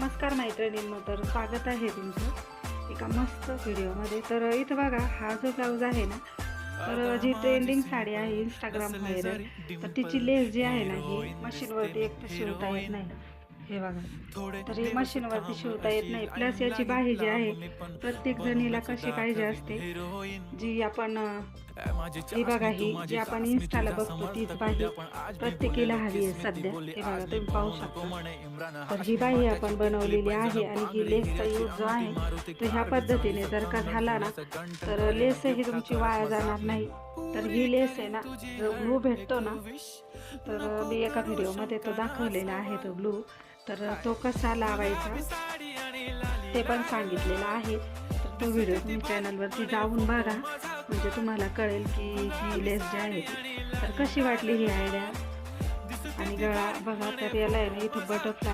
नमस्कार मैत्रिणींनो, तर स्वागत आहे तुमचं एका मस्त व्हिडिओमध्ये. तर इथं बघा, हा जो ब्लाऊज आहे ना, तर जी ट्रेंडिंग साडी आहे इंस्टाग्राम व्हायरल, तर तिची लेस जी आहे ना, ही मशीनवरती एक तर शिवता येत नाही. हे बघा, तर ही मशीनवरती शिवता येत नाही. प्लस याची बाही जी आहे, प्रत्येक जणीला कशी पाहिजे असते, जी आपण ही बघा, ही जी आपण इन्स्टाला बघतो तीच बाही प्रत्येकीला हवी आहे सध्या. हे बघा, तुम्ही पाहू शकता. तर ही बाही आपण बनवलेली आहे आणि ही लेसचा यूज जो आहे तो ह्या पद्धतीने जर का झाला ना, तर लेसही तुमची वाया जाणार नाही. तर ही लेस आहे ना, जो ग्लू भेटतो ना, तर मी एका व्हिडिओमध्ये तो दाखवलेला आहे तो ग्लू. तर तो कसा लावायचा ते पण सांगितलेलं आहे. तर तो व्हिडिओ तुम्ही चॅनलवरती जाऊन बघा, म्हणजे तुम्हाला कळेल की ही लेस जी आहे ती. तर कशी वाटली ही आयडिया. आणि गळा बघा, तर याला आहे ना इथं बटरफ्लाय